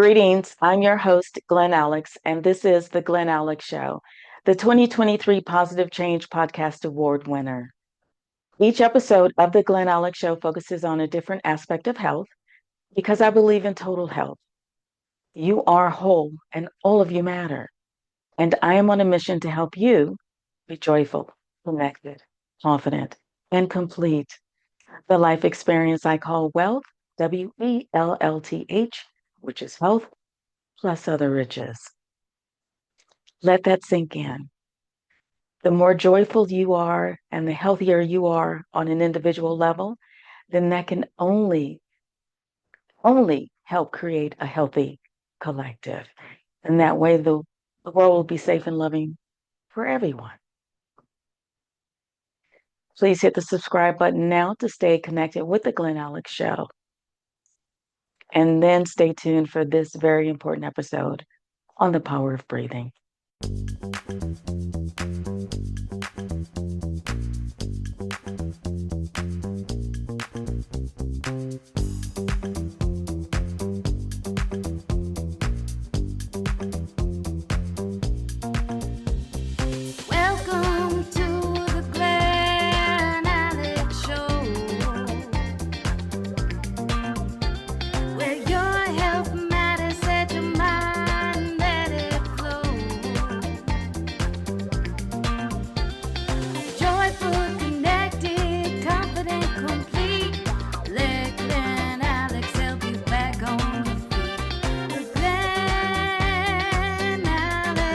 Greetings. I'm your host, Glenn Alex, and this is The Glenn Alex Show, the 2023 Positive Change Podcast Award winner. Each episode of The Glenn Alex Show focuses on a different aspect of health because I believe in total health. You are whole, and all of you matter. And I am on a mission to help you be joyful, connected, confident, and complete the life experience I call wealth, WELLTH, which is health plus other riches. Let that sink in. The more joyful you are and the healthier you are on an individual level, then that can only help create a healthy collective. And that way the world will be safe and loving for everyone. Please hit the subscribe button now to stay connected with the Glenn Alex Show. And then stay tuned for this very important episode on the power of breathing. Welcome to the Glenn Alex Show, where your health matters, set your mind, let it flow. Joyful, connected, confident, complete. Let Glenn Alex help you back on your feet. The Glenn Alex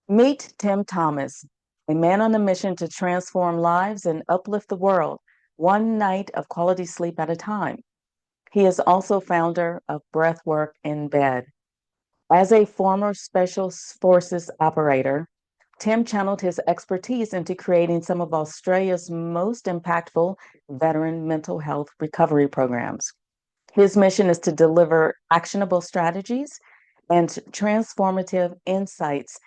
Meet Tim Thomas, a man on a mission to transform lives and uplift the world, one night of quality sleep at a time. He is also founder of Breathwork in Bed. As a former Special Forces operator, Tim channeled his expertise into creating some of Australia's most impactful veteran mental health recovery programs. His mission is to deliver actionable strategies and transformative insights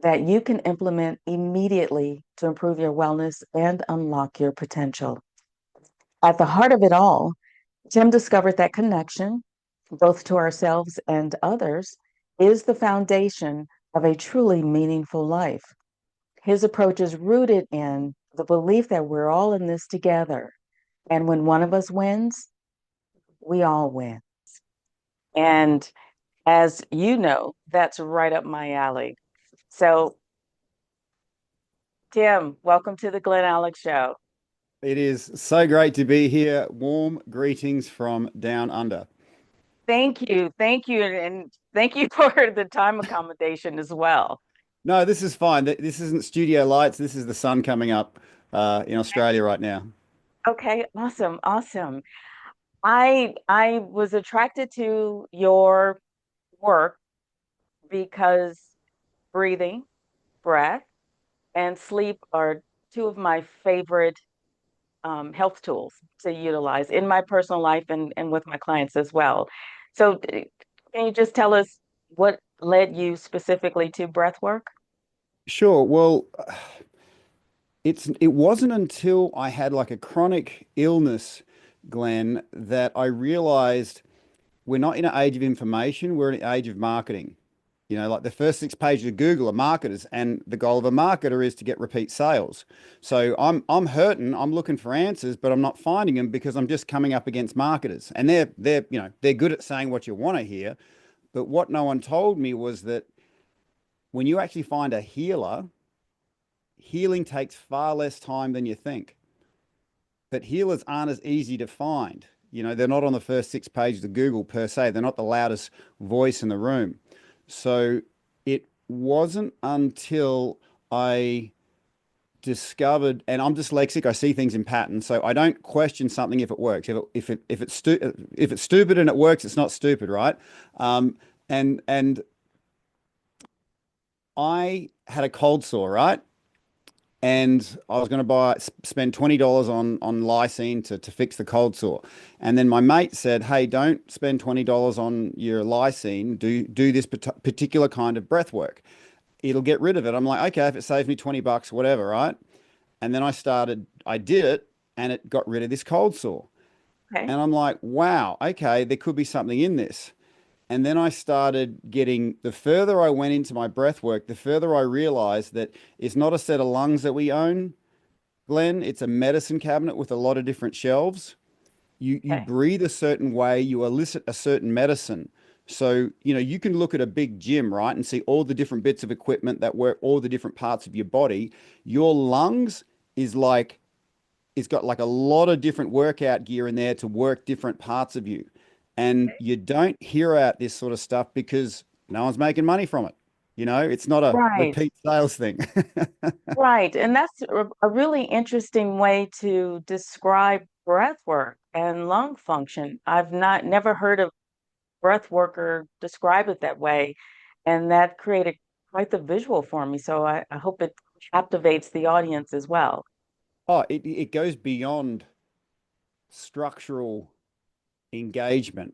that you can implement immediately to improve your wellness and unlock your potential. At the heart of it all, Tim discovered that connection, both to ourselves and others, is the foundation of a truly meaningful life. His approach is rooted in the belief that we're all in this together. And when one of us wins, we all win. And as you know, that's right up my alley. So, Tim, welcome to the Glenn Alex Show. It is so great to be here. Warm greetings from down under. Thank you. Thank you. And thank you for the time accommodation as well. No, this is fine. This isn't studio lights. This is the sun coming up in Australia right now. Okay, awesome, awesome. I was attracted to your work because breathing, breath, and sleep are two of my favorite health tools to utilize in my personal life and with my clients as well. So, can you just tell us what led you specifically to breath work? Sure. Well, it wasn't until I had like a chronic illness, Glenn, that I realized we're not in an age of information, we're in an age of marketing. You know, like the first 6 pages of Google are marketers, and the goal of a marketer is to get repeat sales. So I'm hurting, I'm looking for answers, but I'm not finding them because I'm just coming up against marketers. And they're good at saying what you want to hear. But what no one told me was that when you actually find a healer, healing takes far less time than you think. But healers aren't as easy to find. You know, they're not on the first 6 pages of Google per se. They're not the loudest voice in the room. So it wasn't until I discovered, and I'm dyslexic, I see things in patterns, so I don't question something if it works. If it's stupid and it works, it's not stupid, right? And I had a cold sore, right? And I was going to spend $20 on lysine to fix the cold sore. And then my mate said, "Hey, don't spend $20 on your lysine. Do this particular kind of breath work. It'll get rid of it." I'm like, "Okay, if it saves me $20, whatever, right?" And then I did it and it got rid of this cold sore. Okay. And I'm like, wow, okay, there could be something in this. And then I started getting, the further I went into my breath work, the further I realized that it's not a set of lungs that we own, Glenn. It's a medicine cabinet with a lot of different shelves. You Okay. breathe a certain way, you elicit a certain medicine. So, you can look at a big gym, right, and see all the different bits of equipment that work all the different parts of your body. Your lungs is like it's got like a lot of different workout gear in there to work different parts of you. And you don't hear out this sort of stuff because no one's making money from it. It's not a Right. repeat sales thing. Right. And that's a really interesting way to describe breath work and lung function. I've not never heard of breath worker describe it that way. And that created quite the visual for me. So I hope it captivates the audience as well. Oh, it goes beyond structural engagement.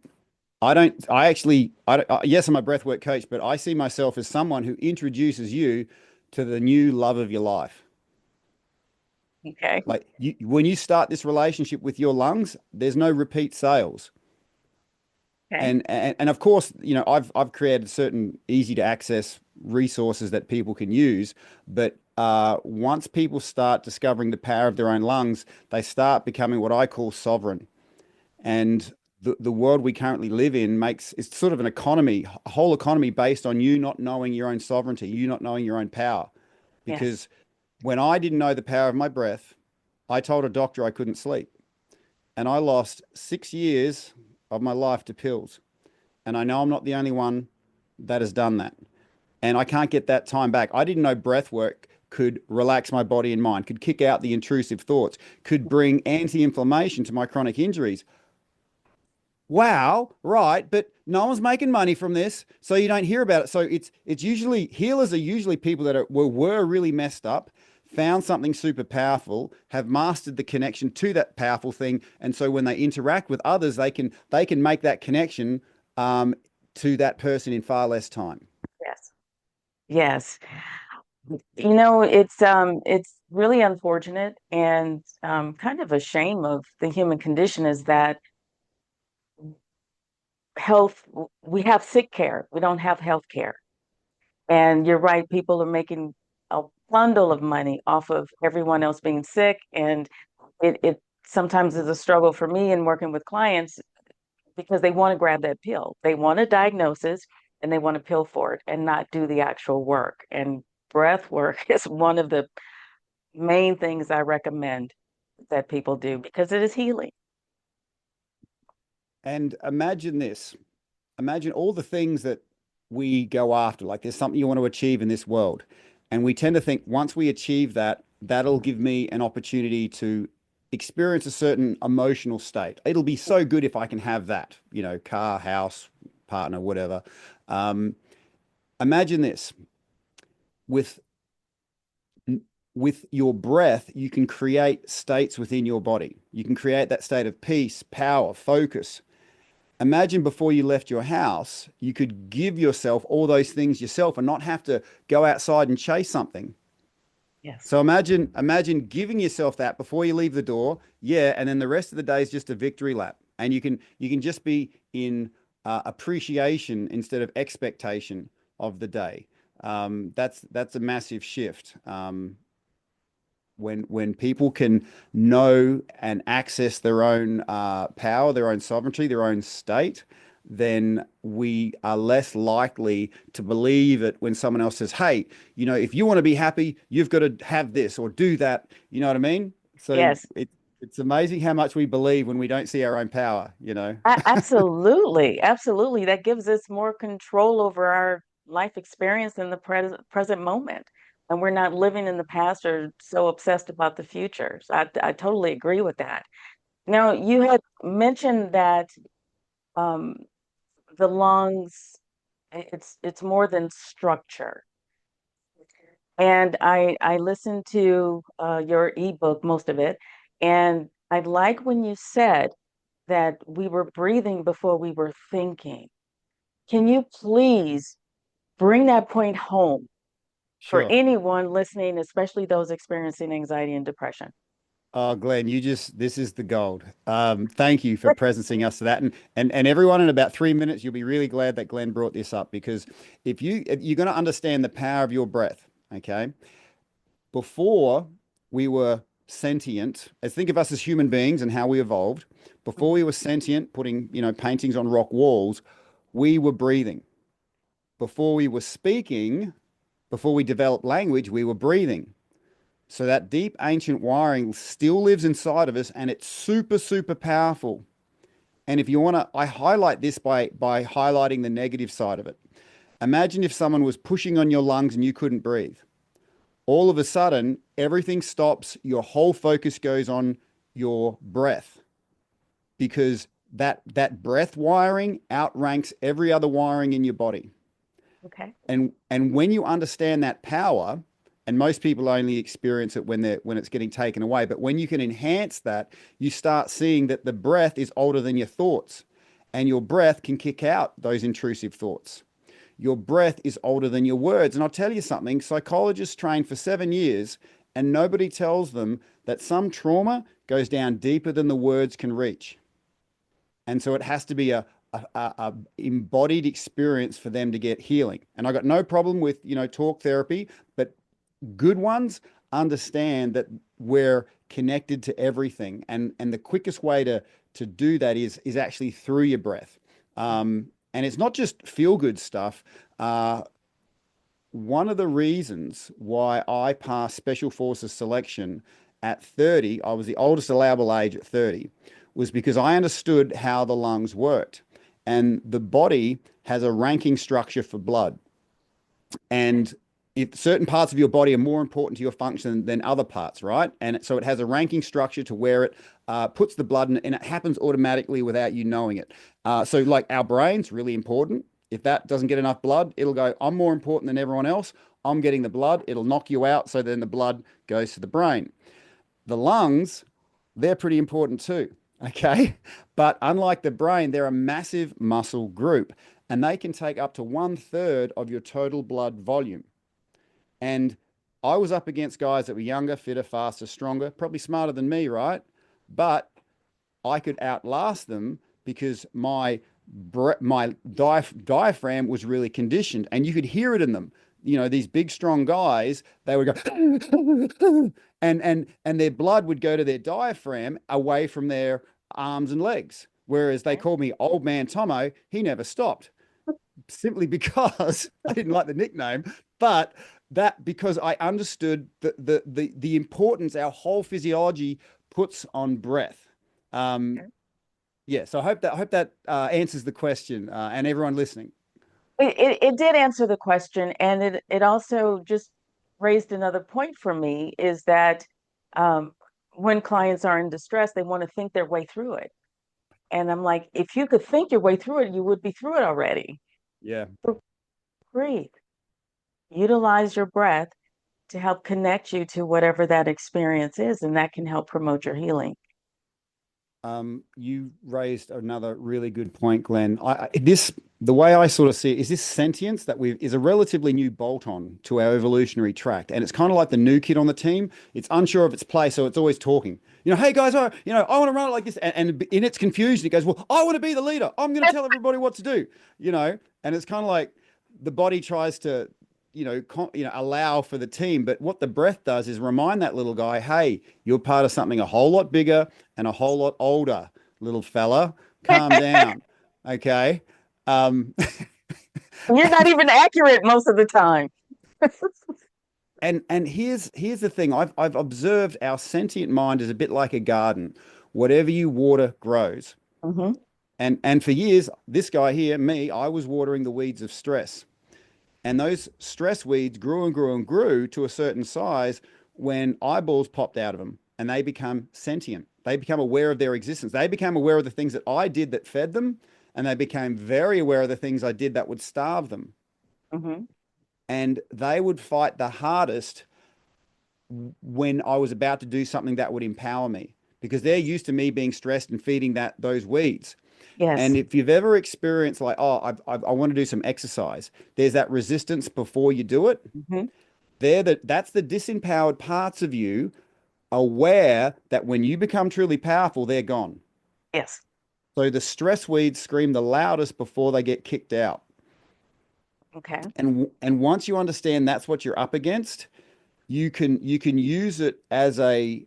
Yes, I'm a breathwork coach, but I see myself as someone who introduces you to the new love of your life. Okay. Like when you start this relationship with your lungs, there's no repeat sales. Okay. And of course, I've created certain easy to access resources that people can use, but once people start discovering the power of their own lungs, they start becoming what I call sovereign. And the world we currently live in makes it's sort of an economy, a whole economy based on you not knowing your own sovereignty, you not knowing your own power. Yes. Because when I didn't know the power of my breath, I told a doctor I couldn't sleep. And I lost 6 years of my life to pills. And I know I'm not the only one that has done that. And I can't get that time back. I didn't know breath work could relax my body and mind, could kick out the intrusive thoughts, could bring anti-inflammation to my chronic injuries. Wow, right, but no one's making money from this, so you don't hear about it. So it's usually healers are usually people that were really messed up, found something super powerful, have mastered the connection to that powerful thing, and so when they interact with others, they can make that connection um, to that person in far less time. Yes. Yes. It's really unfortunate and kind of a shame of the human condition is that health we have sick care. We don't have health care. And you're right, people are making a bundle of money off of everyone else being sick. And it sometimes is a struggle for me in working with clients because they want to grab that pill. They want a diagnosis and they want a pill for it and not do the actual work. And breath work is one of the main things I recommend that people do because it is healing. And imagine this. Imagine all the things that we go after. Like there's something you want to achieve in this world. And we tend to think once we achieve that, that'll give me an opportunity to experience a certain emotional state. It'll be so good if I can have that, car, house, partner, whatever. Um, Imagine this with with your breath, you can create states within your body. You can create that state of peace, power, focus. Imagine before you left your house, you could give yourself all those things yourself and not have to go outside and chase something. Yes. So imagine giving yourself that before you leave the door. Yeah, and then the rest of the day is just a victory lap. And you can just be in appreciation instead of expectation of the day. That's a massive shift. When people can know and access their own power, their own sovereignty, their own state, then we are less likely to believe it when someone else says, "Hey, if you want to be happy, you've got to have this or do that." You know what I mean? So Yes. it's amazing how much we believe when we don't see our own power. Absolutely. Absolutely. That gives us more control over our life experience in the present moment. And we're not living in the past or so obsessed about the future. So I totally agree with that. Now, you had mentioned that um, the lungs, it's more than structure. And I listened to your ebook, most of it, and I like when you said that we were breathing before we were thinking. Can you please bring that point home? for Sure. anyone listening, especially those experiencing anxiety and depression. Oh, Glenn, this is the gold. Thank you for presencing us to that. And everyone, in about 3 minutes, you'll be really glad that Glenn brought this up, because if you're going to understand the power of your breath, okay? Before we were sentient, as think of us as human beings and how we evolved, before we Mhm. were sentient, putting, paintings on rock walls, we were breathing. Before we were speaking, before we developed language, we were breathing. So that deep ancient wiring still lives inside of us, and it's super, super powerful. And if you want to, I highlight this by highlighting the negative side of it. Imagine if someone was pushing on your lungs and you couldn't breathe. All of a sudden, everything stops. Your whole focus goes on your breath, because that breath wiring outranks every other wiring in your body. Okay. And when you understand that power, and most people only experience it when it's getting taken away, but when you can enhance that, you start seeing that the breath is older than your thoughts, and your breath can kick out those intrusive thoughts. Your breath is older than your words. And I'll tell you something, psychologists train for 7 years, and nobody tells them that some trauma goes down deeper than the words can reach. And so it has to be a embodied experience for them to get healing. And I got no problem with, talk therapy, but good ones understand that we're connected to everything. And the quickest way to do that is actually through your breath. And it's not just feel good stuff. One of the reasons why I passed Special Forces selection at 30, I was the oldest allowable age at 30, was because I understood how the lungs worked. And the body has a ranking structure for blood. And if certain parts of your body are more important to your function than other parts, right? And so it has a ranking structure to where it puts the blood in, and it happens automatically without you knowing it. So, like our brain's really important. If that doesn't get enough blood, it'll go, I'm more important than everyone else. I'm getting the blood. It'll knock you out. So then the blood goes to the brain. The lungs, they're pretty important too. Okay. But unlike the brain, they're a massive muscle group, and they can take up to 1/3 of your total blood volume. And I was up against guys that were younger, fitter, faster, stronger, probably smarter than me, right? But I could outlast them because my diaphragm was really conditioned, and you could hear it in them. These big, strong guys, they would go, and their blood would go to their diaphragm away from their arms and legs. Whereas they Okay. called me Old Man Tomo, he never stopped, simply because I didn't like the nickname, but that because I understood the importance our whole physiology puts on breath. Um, Okay. yeah, so I hope that answers the question, and everyone listening. It did answer the question, and it also just raised another point for me is that um, when clients are in distress, they want to think their way through it. And I'm like, if you could think your way through it, you would be through it already. Yeah. So breathe, utilize your breath to help connect you to whatever that experience is, and that can help promote your healing. You raised another really good point, Glenn. The way I sort of see it is this sentience that we is a relatively new bolt-on to our evolutionary tract, and it's kind of like the new kid on the team. It's unsure of its place, so it's always talking. Hey guys, I want to run it like this, and in its confusion, it goes, "Well, I want to be the leader. I'm going to tell everybody what to do." And it's kind of like the body tries to allow for the team. But what the breath does is remind that little guy, hey, you're part of something a whole lot bigger and a whole lot older, little fella. Calm down. Okay. Um, You're not even accurate most of the time. and here's the thing. I've observed our sentient mind is a bit like a garden. Whatever you water grows. Hmm. And for years, this guy here, me, I was watering the weeds of stress. And those stress weeds grew and grew and grew to a certain size when eyeballs popped out of them, and they become sentient. They become aware of their existence. They became aware of the things that I did that fed them, and they became very aware of the things I did that would starve them. Hmm. And they would fight the hardest when I was about to do something that would empower me, because they're used to me being stressed and feeding those weeds. Yes. And if you've ever experienced, like, oh, I want to do some exercise, there's that resistance before you do it. Hmm. That's the disempowered parts of you aware that when you become truly powerful, they're gone. Yes. So the stress weeds scream the loudest before they get kicked out. Okay. And once you understand that's what you're up against, you can use it as a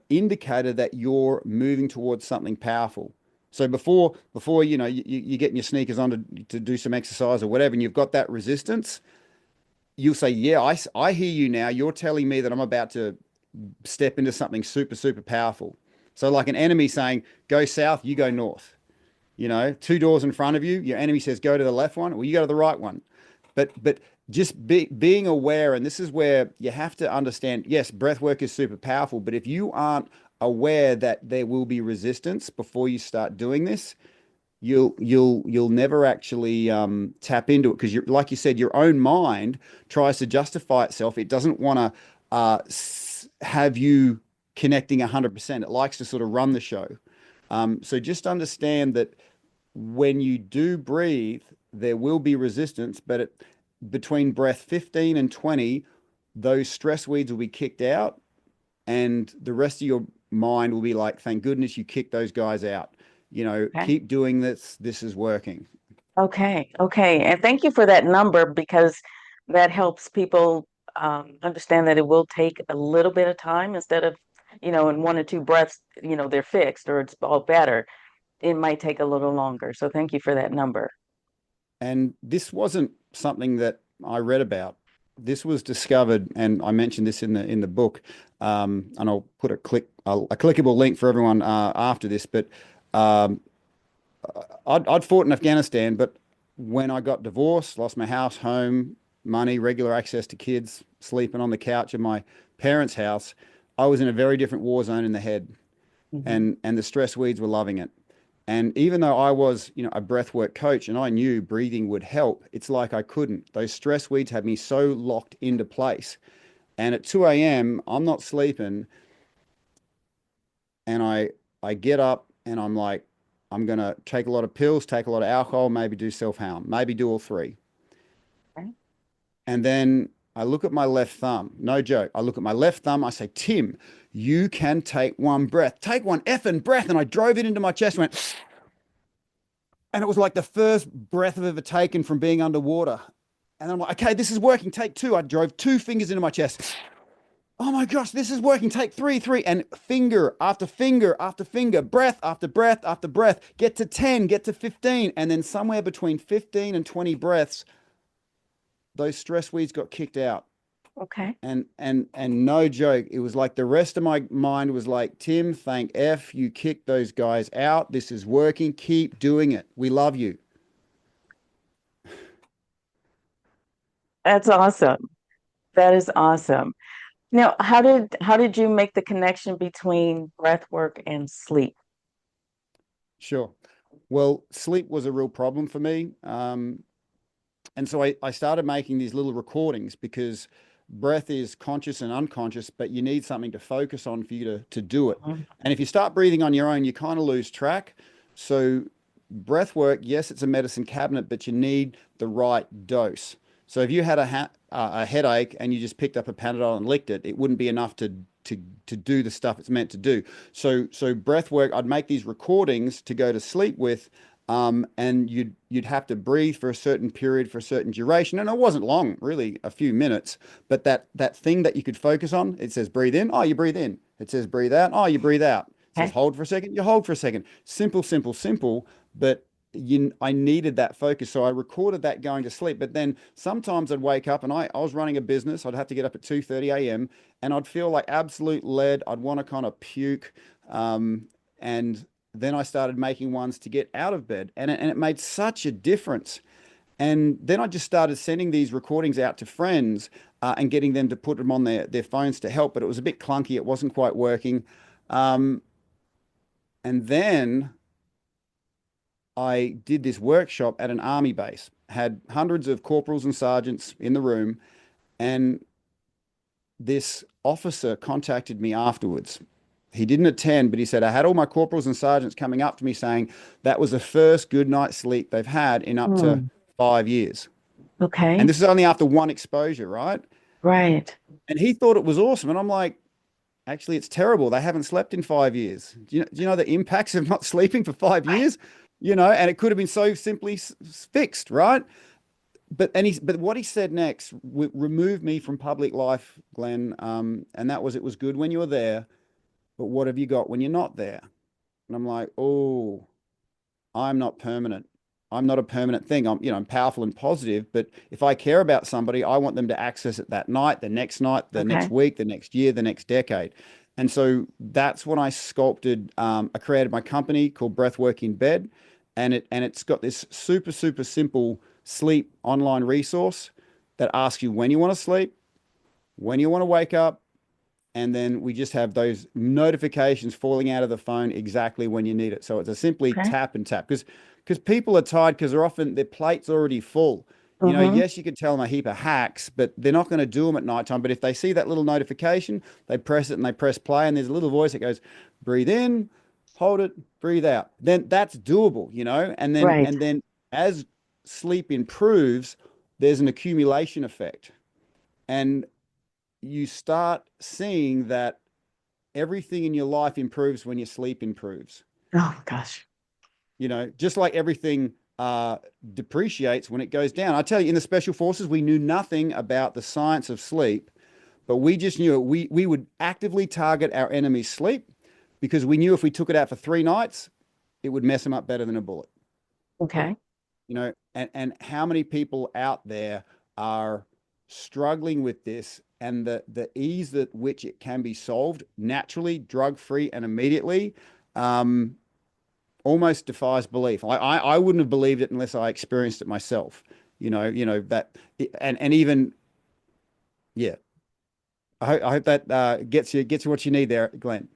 indicator that you're moving towards something powerful. So before you're getting your sneakers on to do some exercise or whatever, and you've got that resistance, you'll say, "Yeah, I hear you now. You're telling me that I'm about to step into something super, super powerful." So like an enemy saying, "Go south, you go north." Two doors in front of you, your enemy says, "Go to the left one," well, you go to the right one. But just being aware, and this is where you have to understand, yes, breath work is super powerful, but if you aren't aware that there will be resistance before you start doing this, you'll never actually tap into it because you're like you said, your own mind tries to justify itself. It doesn't want to have you connecting 100%. It likes to sort of run the show. So just understand that when you do breathe, there will be resistance, but between breath 15 and 20, those stress weeds will be kicked out, and the rest of your mind will be like, thank goodness you kicked those guys out. Okay. Keep doing this. This is working. Okay. Okay. And thank you for that number because that helps people understand that it will take a little bit of time instead of, in one or two breaths, they're fixed or it's all better. It might take a little longer. So thank you for that number. And this wasn't something that I read about. This was discovered, and I mentioned this in the book. And I'll put a clickable link for everyone after this. But um, I'd fought in Afghanistan, but when I got divorced, lost my house, home, money, regular access to kids, sleeping on the couch in my parents' house, I was in a very different war zone in the head, Mhm. and the stress weeds were loving it. And even though I was, a breathwork coach and I knew breathing would help, it's like I couldn't. Those stress weeds had me so locked into place. And at 2 a.m., I'm not sleeping, and I get up and I'm like, I'm gonna take a lot of pills, take a lot of alcohol, maybe do self-harm, maybe do all three. Okay. And then I look at my left thumb, no joke. I look at my left thumb, I say, Tim, you can take one breath. Take one effing breath. And I drove it into my chest, went, and it was like the first breath I've ever taken from being underwater. And I'm like, okay, this is working. Take two. I drove two fingers into my chest. Oh my gosh, this is working. Take three, and finger after finger after finger, breath after breath after breath. Get to 10, get to 15. And then somewhere between 15 and 20 breaths, those stress weeds got kicked out. Okay. And no joke, it was like the rest of my mind was like, Tim, thank F, you kicked those guys out. This is working. Keep doing it. We love you. That's awesome. That is awesome. Now, how did you make the connection between breath work and sleep? Sure. Well, sleep was a real problem for me. And so I started making these little recordings because breath is conscious and unconscious, but you need something to focus on for you to do it. Mhm. And if you start breathing on your own, you kind of lose track. So breath work, yes, it's a medicine cabinet, but you need the right dose. So if you had a headache and you just picked up a Panadol and licked it, it wouldn't be enough to do the stuff it's meant to do. So breath work, I'd make these recordings to go to sleep with, and you'd have to breathe for a certain period for a certain duration, and it wasn't long, really, a few minutes. But that thing that you could focus on, it says breathe in, oh, you breathe in. It says breathe out, oh, you breathe out. It says Okay. hold for a second, you hold for a second. Simple, simple, simple. But I needed that focus, so I recorded that going to sleep. But then sometimes I'd wake up and I was running a business. I'd have to get up at 2:30 a.m. and I'd feel like absolute lead. I'd want to kind of puke. And then I started making ones to get out of bed, and it made such a difference. And then I just started sending these recordings out to friends, and getting them to put them on their phones to help, but it was a bit clunky. It wasn't quite working. Um, and then I did this workshop at an army base, had hundreds of corporals and sergeants in the room, and this officer contacted me afterwards. He didn't attend, but he said, I had all my corporals and sergeants coming up to me saying that was the first good night's sleep they've had in up to Hmm. 5 years. And Okay. this is only after one exposure, right? Right. And he thought it was awesome. And I'm like, actually, it's terrible. They haven't slept in 5 years. Do you know the impacts of not sleeping for 5 years? And it could have been so simply fixed, right? But what he said next removed me from public life, Glenn. And that was, it was good when you were there, but what have you got when you're not there? And I'm like, oh, I'm not permanent. I'm not a permanent thing. I'm powerful and positive, but if I care about somebody, I want them to access it that night, the next Okay. week, the next year, the next decade. And so that's when I sculpted, I created my company called Breathwork in Bed, and it's got this super, super simple sleep online resource that asks you when you want to sleep, when you want to wake up, and then we just have those notifications falling out of the phone exactly when you need it. So it's a simply Okay. tap and tap because people are tired because they're often their plate's already full. Mm-hmm. Yes, you could tell them a heap of hacks, but they're not going to do them at nighttime. But if they see that little notification, they press it and they press play, and there's a little voice that goes, breathe in, hold it, breathe out. Then that's doable. And then Right. and then as sleep improves, there's an accumulation effect. And you start seeing that everything in your life improves when your sleep improves. Oh gosh. Just like everything depreciates when it goes down. I tell you, in the special forces, we knew nothing about the science of sleep, but we just knew it. We would actively target our enemy's sleep because we knew if we took it out for 3 nights, it would mess them up better than a bullet. Okay. And how many people out there are struggling with this, and the ease at which it can be solved naturally, drug free, and immediately, um, almost defies belief. I wouldn't have believed it unless I experienced it myself. That, and even, yeah. I hope that gets you what you need there, Glenn.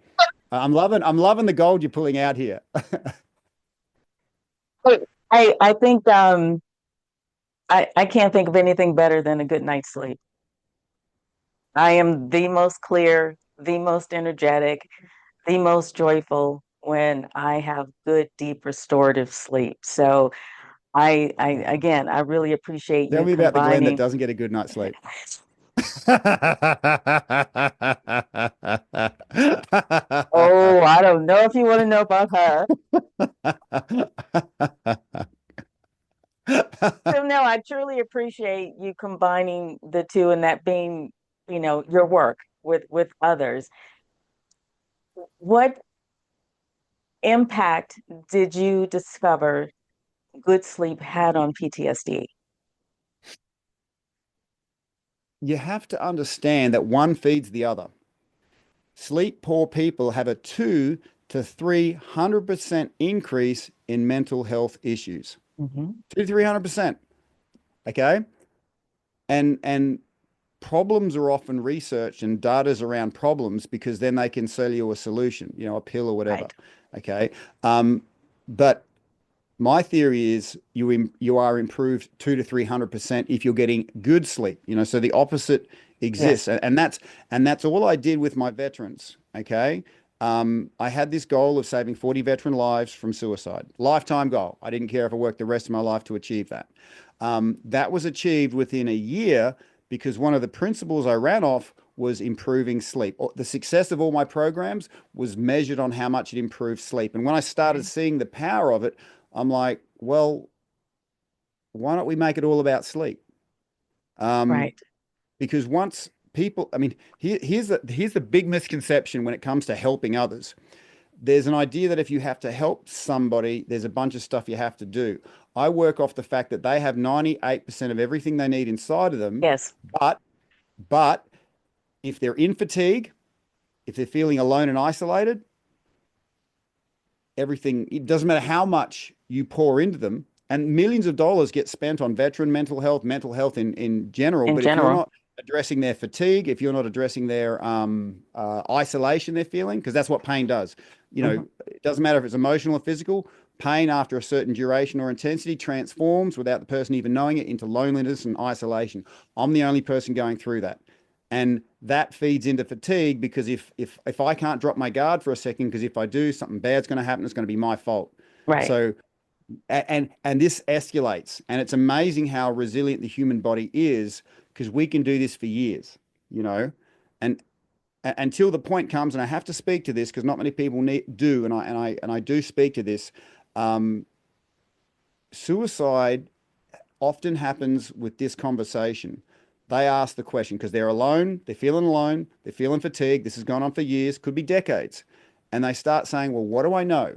I'm loving the gold you're pulling out here. But I think I can't think of anything better than a good night's sleep. I am the most clear, the most energetic, the most joyful when I have good, deep, restorative sleep. So I again, I really appreciate Tell you me about the Glenn that combining. doesn't get a good night's sleep. Oh, I don't know if you want to know about her. So no, I truly appreciate you combining the two and that being, your work with others. What impact did you discover good sleep had on PTSD? You have to understand that one feeds the other. Sleep poor people have a 2 to 300% increase in mental health issues. Hmm. 2 to 300%. Okay. And problems are often researched and data's around problems because then they can sell you a solution, a pill or whatever. Right. Okay. But my theory is you are improved 2 to 300% if you're getting good sleep. So the opposite exists, Yes. and that's all I did with my veterans. Okay, I had this goal of saving 40 veteran lives from suicide, lifetime goal. I didn't care if I worked the rest of my life to achieve that. That was achieved within a year because one of the principles I ran off was improving sleep. The success of all my programs was measured on how much it improved sleep. And when I started Okay. seeing the power of it, I'm like, well, why don't we make it all about sleep? Um, Right. because once people, I mean, here's the big misconception when it comes to helping others. There's an idea that if you have to help somebody, there's a bunch of stuff you have to do. I work off the fact that they have 98% of everything they need inside of them, Yes. but but if they're in fatigue, if they're feeling alone and isolated, everything, it doesn't matter how much you pour into them, and millions of dollars get spent on veteran mental health in general. In But if you're general. not addressing their fatigue, if you're not addressing their isolation they're feeling, because that's what pain does. Hmm. It doesn't matter if it's emotional or physical. Pain after a certain duration or intensity transforms without the person even knowing it into loneliness and isolation. I'm the only person going through that. And that feeds into fatigue because if I can't drop my guard for a second, because if I do, something bad's going to happen. It's going to be my fault. Right. So And this escalates, and it's amazing how resilient the human body is because we can do this for years, you know, and until the point comes, and I have to speak to this because not many people do, and I do speak to this. Um, Suicide often happens with this conversation. They ask the question because they're alone, they're feeling fatigued. This has gone on for years, could be decades, and they start saying, "Well, what do I know?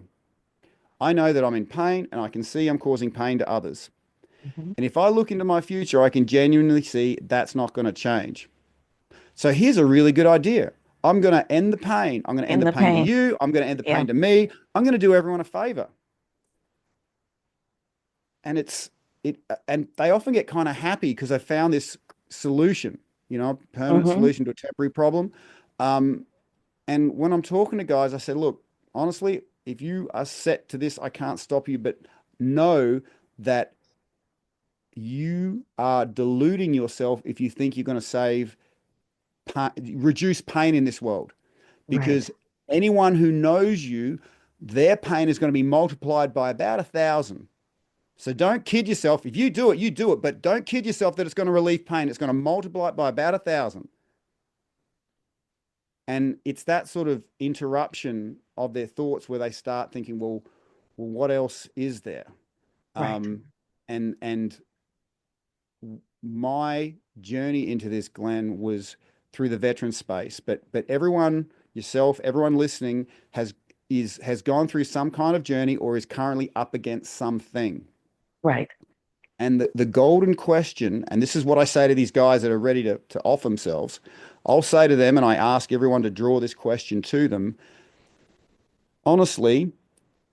I know that I'm in pain, and I can see I'm causing pain to others. Mhm. And if I look into my future, I can genuinely see that's not going to change. So here's a really good idea. I'm going to end the pain. I'm going to end In the the pain to pain. you. I'm going to end the Yeah. pain to me. I'm going to do everyone a favor." And and they often get kind of happy because they found this solution, permanent Hmm. solution to a temporary problem. Um, and when I'm talking to guys, I said, look, honestly, if you are set to this, I can't stop you, but know that you are deluding yourself if you think you're going to reduce pain in this world, Right. because anyone who knows you, their pain is going to be multiplied by about 1,000. So don't kid yourself. If you do it, you do it, but don't kid yourself that it's going to relieve pain. It's going to multiply it by about 1,000. And it's that sort of interruption of their thoughts where they start thinking, well, what else is there? Right. Um, and my journey into this, Glenn, was through the veteran space. But everyone, yourself, everyone listening has gone through some kind of journey or is currently up against something. Right. And the golden question, and this is what I say to these guys that are ready to off themselves, I'll say to them, and I ask everyone to draw this question to them. Honestly,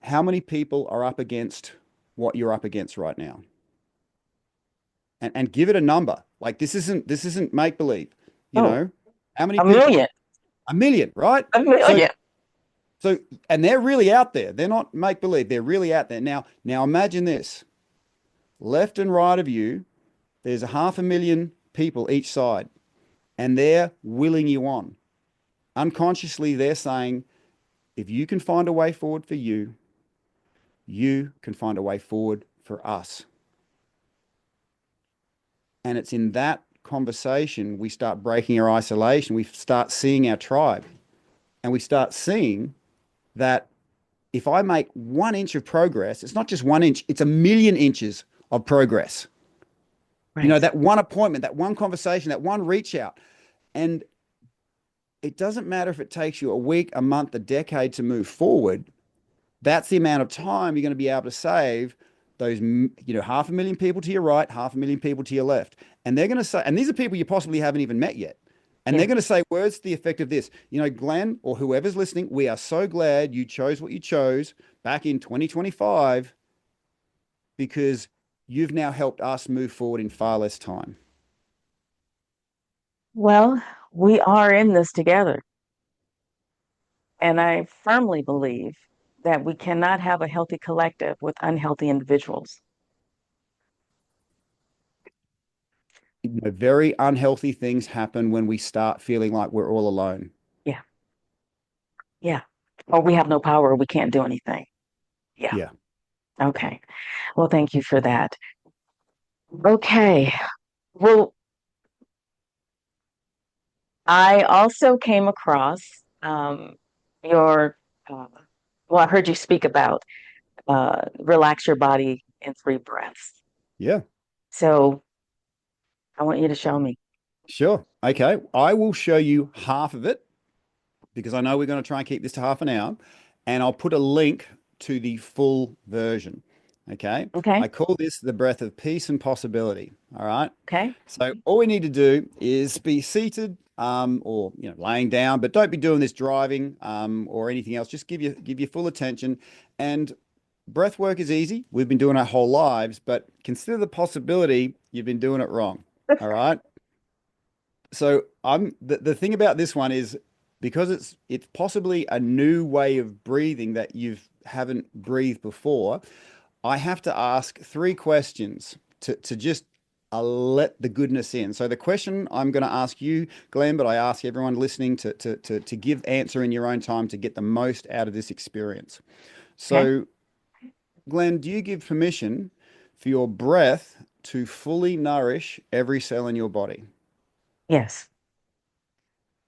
how many people are up against what you're up against right now? And give it a number. Like this isn't make believe, you Oh, know? How many a people? million. 1 million, right? A So million. so and they're really out there. They're not make believe. They're really out there. Now imagine this. Left and right of you, there's a 500,000 people each side, and they're willing you on. Unconsciously, they're saying, if you can find a way forward for you, you can find a way forward for us. And it's in that conversation we start breaking our isolation. We start seeing our tribe, and we start seeing that if I make 1 inch of progress, it's not just 1 inch, it's 1 million inches of progress. Right. That one appointment, that one conversation, that one reach out. And it doesn't matter if it takes you a week, a month, a decade to move forward. That's the amount of time you're going to be able to save those, 500,000 people to your right, 500,000 people to your left. And they're going to say, and these are people you possibly haven't even met yet. And they're Yeah. going to say words to the effect of this, Glenn, or whoever's listening, we are so glad you chose what you chose back in 2025 because you've now helped us move forward in far less time. Well, we are in this together. And I firmly believe that we cannot have a healthy collective with unhealthy individuals. Very unhealthy things happen when we start feeling like we're all alone. Yeah. Yeah. Or we have no power, or we can't do anything. Yeah. Yeah. Okay. Well, thank you for that. Okay. Well, I also came across your, uh, well, I heard you speak about relax your body in 3 breaths. Yeah. So I want you to show me. Sure. Okay. I will show you half of it because I know we're going to try and keep this to half an hour. And I'll put a link to the full version. Okay. Okay. I call this the breath of peace and possibility. All right. Okay. So all we need to do is be seated or laying down, but don't be doing this driving or anything else. Just give your full attention. And breath work is easy. We've been doing our whole lives, but consider the possibility you've been doing it wrong. All right. So the thing about this one is because it's possibly a new way of breathing that you haven't breathed before, I have to ask 3 questions to just let the goodness in. So the question I'm going to ask you, Glenn, but I ask everyone listening to give answer in your own time to get the most out of this experience. Okay. So Glenn, do you give permission for your breath to fully nourish every cell in your body? Yes.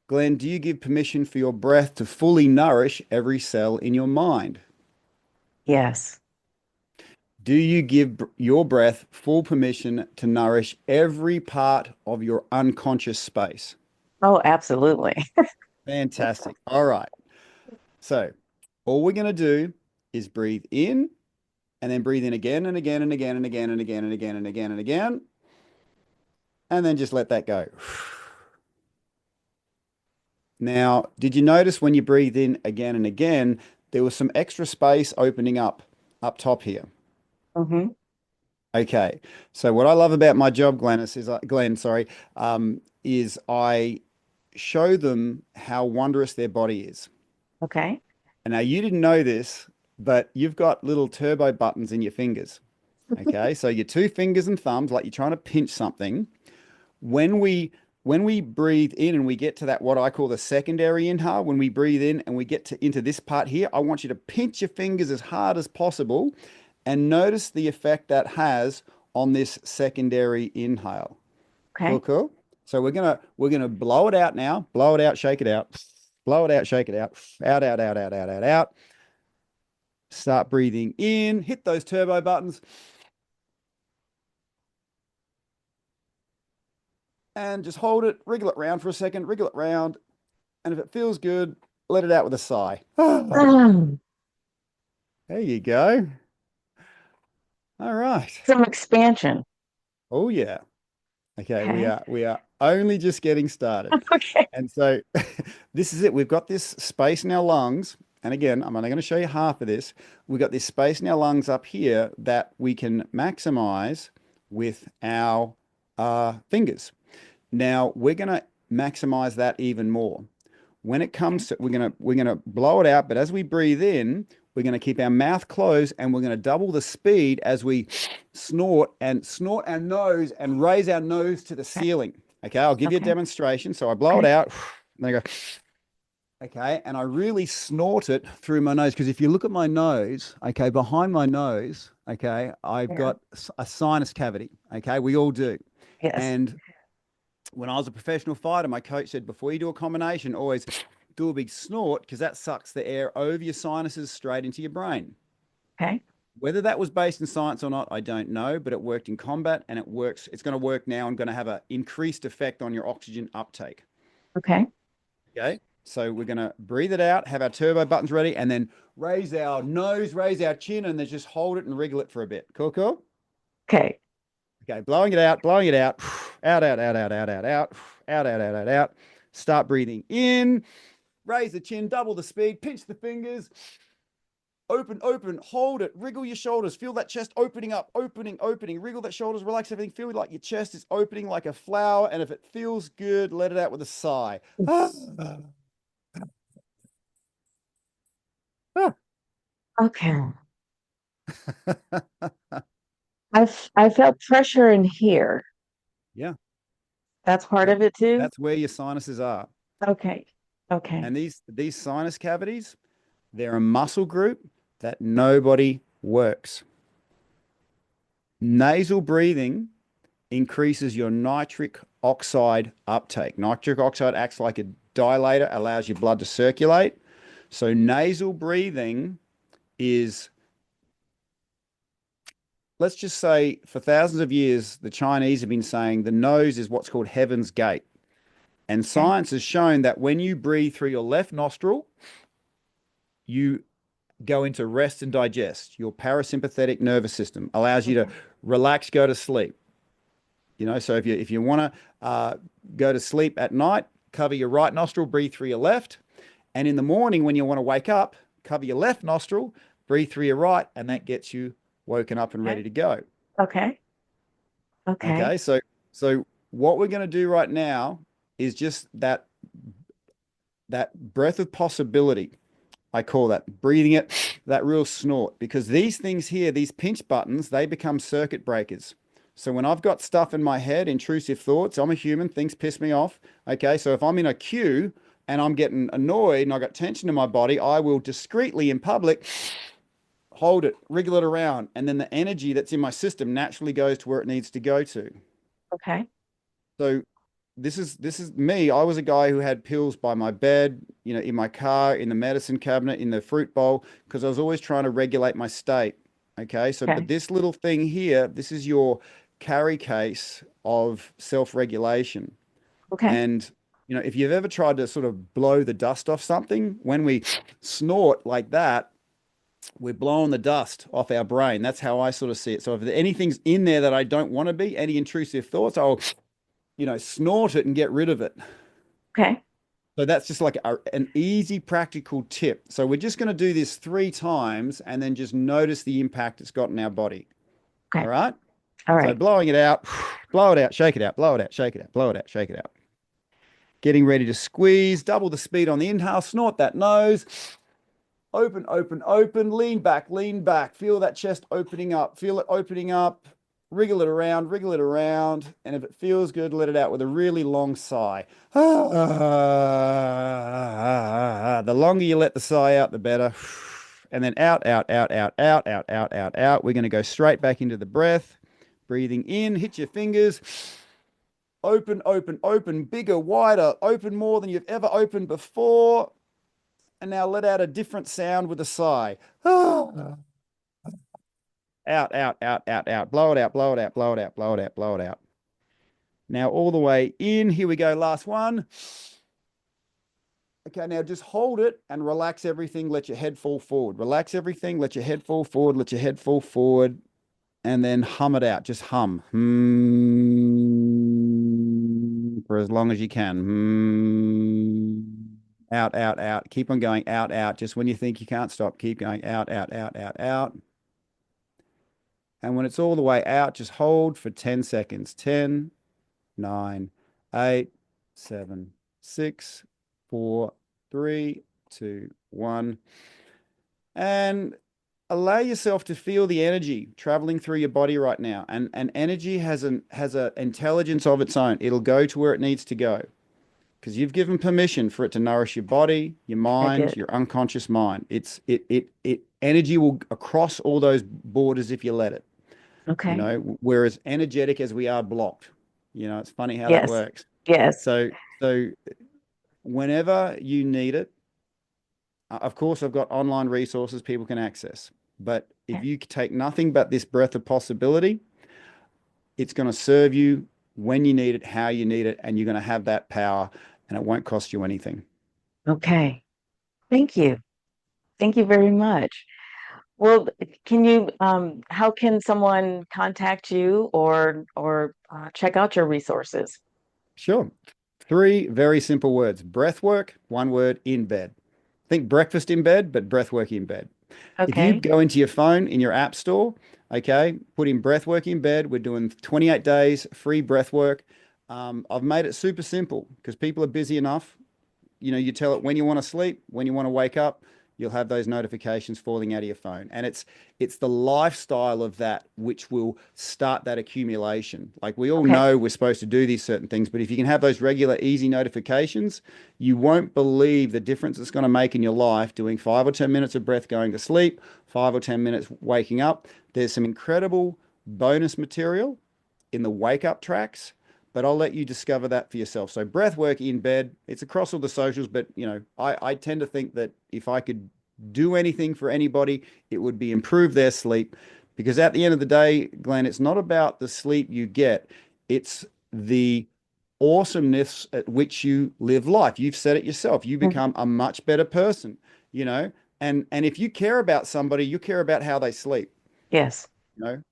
Glenn, do you give permission for your breath to fully nourish every cell in your mind? Yes. Do you give your breath full permission to nourish every part of your unconscious space? Oh, absolutely. Fantastic. All right. So, all we're going to do is breathe in and then breathe in again and again and again and again and again and again and again and again, and then just let that go. Now, did you notice when you breathe in again and again, there was some extra space opening up top here? Hmm. Okay. So what I love about my job, Glenn, sorry, is I show them how wondrous their body is. Okay. And now you didn't know this, but you've got little turbo buttons in your fingers. Okay. So your two fingers and thumbs, like you're trying to pinch something. When we when we breathe in and we get to that what I call the secondary inhale, when we breathe in and we get to into this part here, I want you to pinch your fingers as hard as possible and notice the effect that has on this secondary inhale. Cool, Okay. cool. So we're gonna blow it out now. Blow it out, shake it out. Blow it out, shake it out. Out, out, out, out, out, out, out. Start breathing in. Hit those turbo buttons and just hold it. Wriggle it round for a second. Wriggle it round. And if it feels good, let it out with a sigh. Um, There you go. All right. some expansion. Oh yeah. Okay, we Okay. are we are only just getting started. Okay. And so this is it. We've got this space in our lungs. And again, I'm only going to show you half of this. We've got this space in our lungs up here that we can maximize with our fingers. Now we're going to maximize that even more. When it Okay. comes to, we're gonna blow it out, but as we breathe in, we're going to keep our mouth closed and we're going to double the speed as we snort our nose and raise our nose to the Okay. ceiling. Okay, I'll give you a Okay. demonstration. So I blow it Okay. out, and I go, okay, and I really snort it through my nose because if you look at my nose, okay, behind my nose, okay, I've Yeah. got a sinus cavity. Okay, we all do. Yes. And when I was a professional fighter, my coach said, before you do a combination, always do a big snort because that sucks the air over your sinuses straight into your brain. Okay. Whether that was based in science or not, I don't know, but it worked in combat and it works. It's going to work now and going to have an increased effect on your oxygen uptake. Okay. Okay. So we're going to breathe it out, have our turbo buttons ready, and then raise our nose, raise our chin, and then just hold it and wriggle it for a bit. Cool, cool. Okay. Okay, blowing it out, blowing it out, out, out, out, out, out, out, out, out, out, out, out, out. Start breathing in, raise the chin, double the speed, pinch the fingers, open, open, hold it, wriggle your shoulders, feel that chest opening up, opening, opening, wriggle that shoulders, relax everything, feel like your chest is opening like a flower, and if it feels good, let it out with a sigh. Okay. I felt pressure in here. Yeah, That's part that, of it too. that's where your sinuses are. Okay. Okay. And these sinus cavities, they're a muscle group that nobody works. Nasal breathing increases your nitric oxide uptake. Nitric oxide acts like a dilator, allows your blood to circulate. So nasal breathing is, let's just say, for thousands of years, the Chinese have been saying the nose is what's called heaven's gate. And Okay. science has shown that when you breathe through your left nostril, you go into rest and digest. Your parasympathetic nervous system allows you to Okay. relax, go to sleep. So if you want to go to sleep at night, cover your right nostril, breathe through your left, and in the morning when you want to wake up, cover your left nostril, breathe through your right, and that gets you woken up and ready Okay. to go. Okay. Okay. Okay, so what we're going to do right now is just that breath of possibility. I call that breathing it, that real snort, because these things here, these pinch buttons, they become circuit breakers. So when I've got stuff in my head, intrusive thoughts, I'm a human, things piss me off. Okay, so if I'm in a queue and I'm getting annoyed and I got tension in my body, I will discreetly in public hold it, wriggle it around, and then the energy that's in my system naturally goes to where it needs to go to. Okay. So this is me. I was a guy who had pills by my bed, in my car, in the medicine cabinet, in the fruit bowl, because I was always trying to regulate my state. Okay. So, but Okay. this little thing here, this is your carry case of self-regulation. Okay. And, if you've ever tried to sort of blow the dust off something, when we snort like that, we're blowing the dust off our brain. That's how I sort of see it. So if anything's in there that I don't want to be, any intrusive thoughts, I'll snort it and get rid of it. Okay. So that's just like an easy, practical tip. So we're just going to do this 3 times and then just notice the impact it's got in our body. All Okay. right. All So right. blowing it out, blow it out, shake it out, blow it out, shake it out, blow it out, shake it out. Getting ready to squeeze, double the speed on the inhale, snort that nose. Open, open, open, lean back, lean back. Feel that chest opening up. Feel it opening up. Wriggle it around, wriggle it around. And if it feels good, let it out with a really long sigh. The longer you let the sigh out, the better. And then out, out, out, out, out, out, out, out, out. We're going to go straight back into the breath. Breathing in, hit your fingers. Open, open, open, bigger, wider, open more than you've ever opened before. And now let out a different sound with a sigh. Out, out, out, out, out. Blow it out, blow it out, blow it out, blow it out, blow it out. Now all the way in. Here we go. Last one. Okay, now just hold it and relax everything. Let your head fall forward. Relax everything. Let your head fall forward. Let your head fall forward. And then hum it out. Just hum. For as long as you can. Out, out, out. Keep on going out, out. Just when you think you can't stop, keep going out, out, out, out, out. And when it's all the way out, just hold for 10 seconds. 10, 9, 8, 7, 6, 4, 3, 2, 1. And allow yourself to feel the energy traveling through your body right now. And energy has an intelligence of its own. It'll go to where it needs to go because you've given permission for it to nourish your body, your I mind, did. your unconscious mind. It energy will across all those borders if you let it, Okay. whereas energetic as we are blocked. It's funny how that Yes. works. Yes. So whenever you need it, of course, I've got online resources people can access. But if Okay. you take nothing but this breath of possibility, it's going to serve you when you need it, how you need it, and you're going to have that power and it won't cost you anything. Okay. Thank you. Thank you very much. Well, how can someone contact you or check out your resources? Sure. 3 very simple words. Breath work, 1 word, in bed. Think breakfast in bed, but breath work in bed. If you Okay. go into your phone in your app store, okay, put in breath work in bed. We're doing 28 days free breath work. I've made it super simple because people are busy enough. You tell it when you want to sleep, when you want to wake up, you'll have those notifications falling out of your phone. And it's the lifestyle of that which will start that accumulation. Like we all Okay. know we're supposed to do these certain things, but if you can have those regular, easy notifications, you won't believe the difference it's going to make in your life doing 5 or 10 minutes of breath going to sleep, 5 or 10 minutes waking up. There's some incredible bonus material in the wake up tracks, but I'll let you discover that for yourself. So breath work in bed, it's across all the socials, but I tend to think that if I could do anything for anybody, it would be improve their sleep. Because at the end of the day, Glenn, it's not about the sleep you get, it's the awesomeness at which you live life. You've said it yourself. You Mhm. become a much better person, you know. And if you care about somebody, you care about how they sleep, Yes. you know.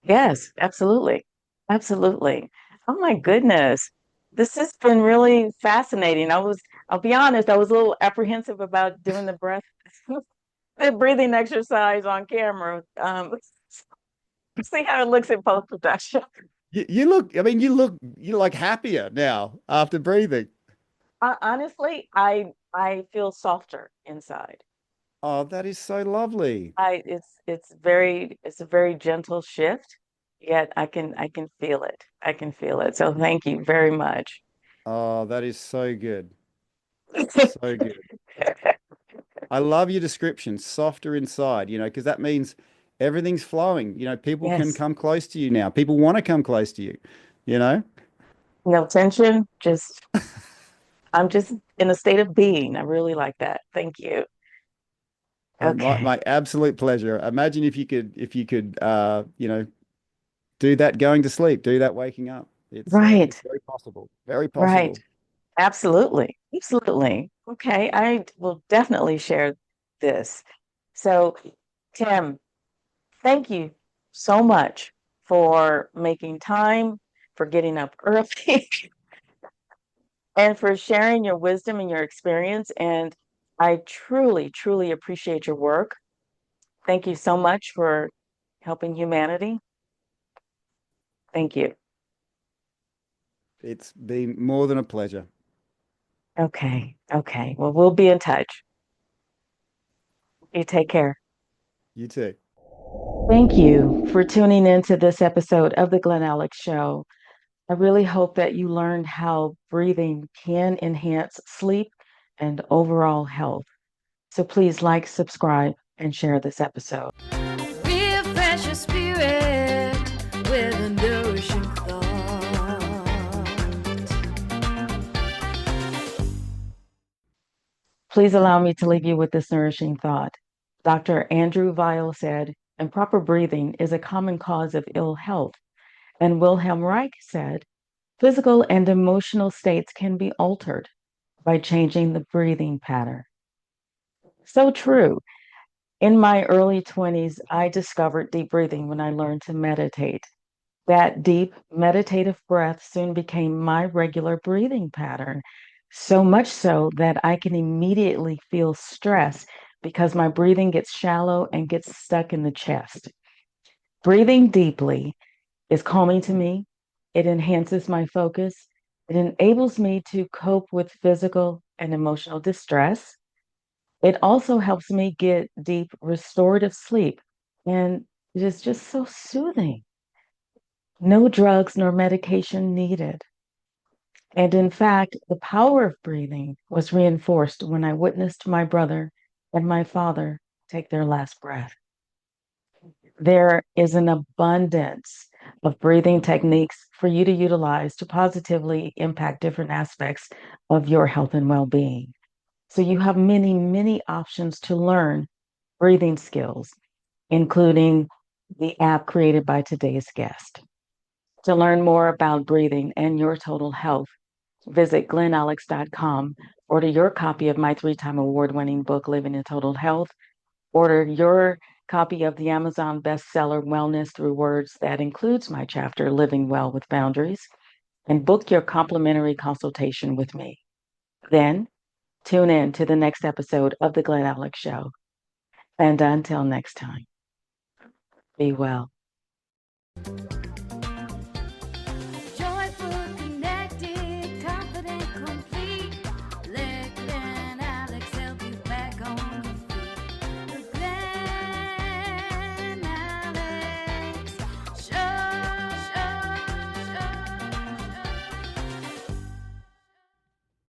Yes, absolutely. Absolutely. Oh my goodness. This has been really fascinating. I'll be honest, I was a little apprehensive about doing the the breathing exercise on camera. See how it looks in post-production. You look, I mean, you're like happier now after breathing. Honestly, I feel softer inside. Oh, that is so lovely. It's a very gentle shift, yet I can feel it. I can feel it. So thank you very much. Oh, that is so good. So good. I love your description, softer inside, because that means everything's flowing. People can Yes. come close to you now. People want to come close to you, you know? No tension, just I'm just in a state of being. I really like that. Thank you. My Okay. absolute pleasure. Imagine if you could do that going to sleep, do that waking up. It's Right. very possible. Very Right. possible. Absolutely. Absolutely. Okay. I will definitely share this. So, Tim, thank you so much for making time, for getting up early, and for sharing your wisdom and your experience. And I truly, truly appreciate your work. Thank you so much for helping humanity. Thank you. It's been more than a pleasure. Okay. Okay. Well, we'll be in touch. You take care. You too. Thank you for tuning in to this episode of The Glenn Alex Show. I really hope that you learned how breathing can enhance sleep and overall health. So please like, subscribe, and share this episode. Refresh your spirit with a nourishing thought. Please allow me to leave you with this nourishing thought. Dr. Andrew Weil said, improper breathing is a common cause of ill health. And Wilhelm Reich said, physical and emotional states can be altered by changing the breathing pattern. So true. In my early 20s, I discovered deep breathing when I learned to meditate. That deep meditative breath soon became my regular breathing pattern, so much so that I can immediately feel stress because my breathing gets shallow and gets stuck in the chest. Breathing deeply is calming to me. It enhances my focus. It enables me to cope with physical and emotional distress. It also helps me get deep restorative sleep. And it is just so soothing. No drugs nor medication needed. And in fact, the power of breathing was reinforced when I witnessed my brother and my father take their last breath. There is an abundance of breathing techniques for you to utilize to positively impact different aspects of your health and well being. So you have many, many options to learn breathing skills, including the app created by today's guest. To learn more about breathing and your total health, visit glennalex.com. Order your copy of my 3-time award winning book, Living in Total Health. Order your copy of the Amazon bestseller, Wellness Through Words, that includes my chapter, Living Well with Boundaries, and book your complimentary consultation with me. Then tune in to the next episode of The Glenn Alex Show. And until next time, be well.